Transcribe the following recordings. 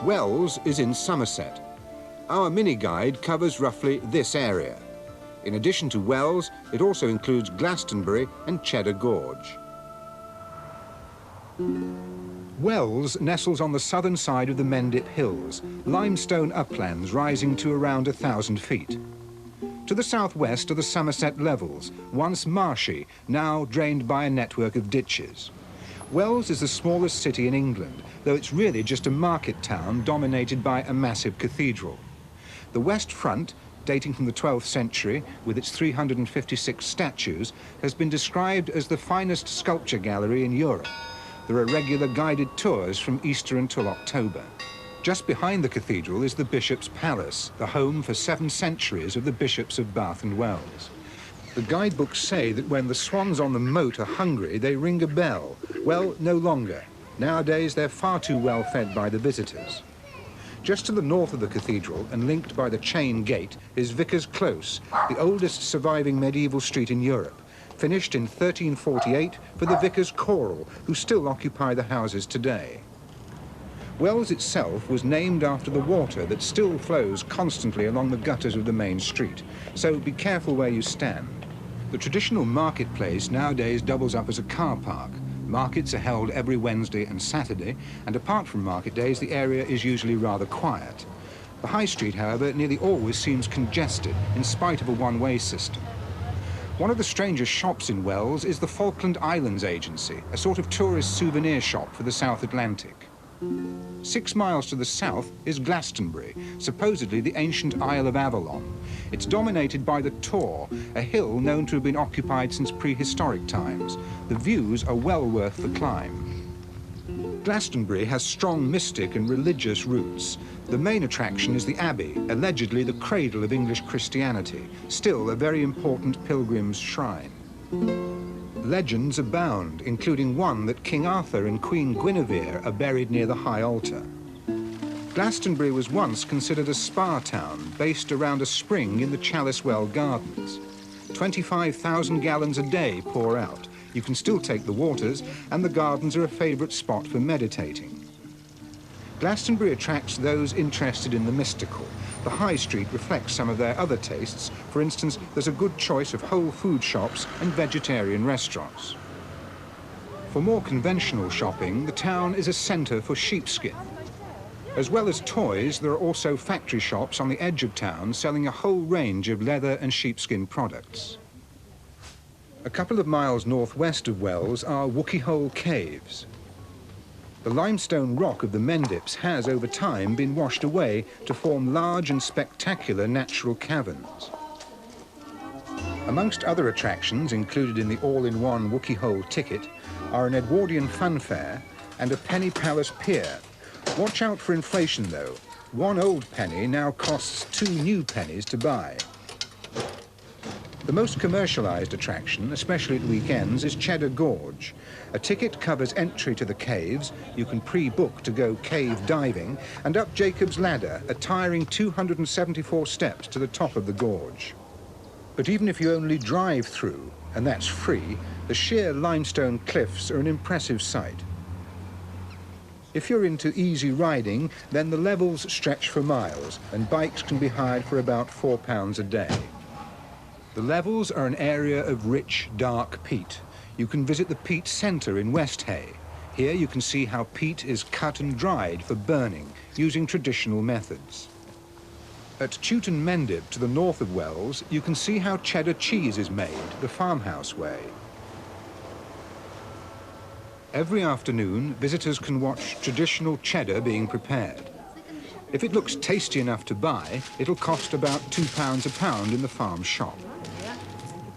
Wells is in Somerset. Our mini-guide covers roughly this area. In addition to Wells, it also includes Glastonbury and Cheddar Gorge. Wells nestles on the southern side of the Mendip Hills, limestone uplands rising to around 1,000 feet. To the southwest are the Somerset Levels, once marshy, now drained by a network of ditches. Wells is the smallest city in England, though it's really just a market town dominated by a massive cathedral. The west front, dating from the 12th century, with its 356 statues, has been described as the finest sculpture gallery in Europe. There are regular guided tours from Easter until October. Just behind the cathedral is the Bishop's Palace, the home for 7 centuries of the Bishops of Bath and Wells. The guidebooks say that when the swans on the moat are hungry, they ring a bell. Well, no longer. Nowadays, they're far too well fed by the visitors. Just to the north of the cathedral and linked by the chain gate is Vicar's Close, the oldest surviving medieval street in Europe, finished in 1348 for the Vicars Choral, who still occupy the houses today. Wells itself was named after the water that still flows constantly along the gutters of the main street, so be careful where you stand. The traditional marketplace nowadays doubles up as a car park. Markets are held every Wednesday and Saturday, and apart from market days, the area is usually rather quiet. The high street, however, nearly always seems congested, in spite of a one-way system. One of the strangest shops in Wells is the Falkland Islands Agency, a sort of tourist souvenir shop for the South Atlantic. 6 miles to the south is Glastonbury, supposedly the ancient Isle of Avalon. It's dominated by the Tor, a hill known to have been occupied since prehistoric times. The views are well worth the climb. Glastonbury has strong mystic and religious roots. The main attraction is the Abbey, allegedly the cradle of English Christianity, still a very important pilgrim's shrine. Legends abound, including one that King Arthur and Queen Guinevere are buried near the high altar. Glastonbury was once considered a spa town based around a spring in the Chalice Well Gardens. 25,000 gallons a day pour out. You can still take the waters, and the gardens are a favourite spot for meditating. Glastonbury attracts those interested in the mystical. The high street reflects some of their other tastes. For instance, there's a good choice of whole food shops and vegetarian restaurants. For more conventional shopping, the town is a centre for sheepskin. As well as toys, there are also factory shops on the edge of town selling a whole range of leather and sheepskin products. A couple of miles northwest of Wells are Wookey Hole Caves. The limestone rock of the Mendips has, over time, been washed away to form large and spectacular natural caverns. Amongst other attractions included in the all-in-one Wookey Hole ticket are an Edwardian funfair and a penny palace pier. Watch out for inflation, though. 1 old penny now costs 2 new pennies to buy. The most commercialised attraction, especially at weekends, is Cheddar Gorge. A ticket covers entry to the caves, you can pre-book to go cave diving, and up Jacob's Ladder, a tiring 274 steps to the top of the gorge. But even if you only drive through, and that's free, the sheer limestone cliffs are an impressive sight. If you're into easy riding, then the levels stretch for miles, and bikes can be hired for about £4 a day. The levels are an area of rich, dark peat. You can visit the peat centre in West Hay. Here you can see how peat is cut and dried for burning, using traditional methods. At Chewton Mendip, to the north of Wells, you can see how cheddar cheese is made, the farmhouse way. Every afternoon, visitors can watch traditional cheddar being prepared. If it looks tasty enough to buy, it'll cost about £2 a pound in the farm shop.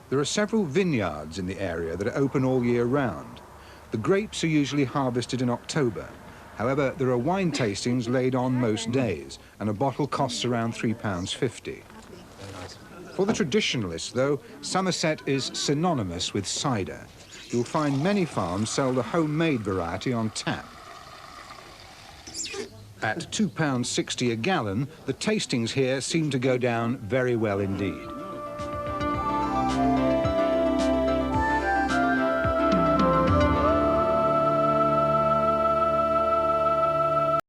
There are several vineyards in the area that are open all year round. The grapes are usually harvested in October. However, there are wine tastings laid on most days, and a bottle costs around £3.50. For the traditionalists, though, Somerset is synonymous with cider. You'll find many farms sell the homemade variety on tap. At £2.60 a gallon, the tastings here seem to go down very well indeed.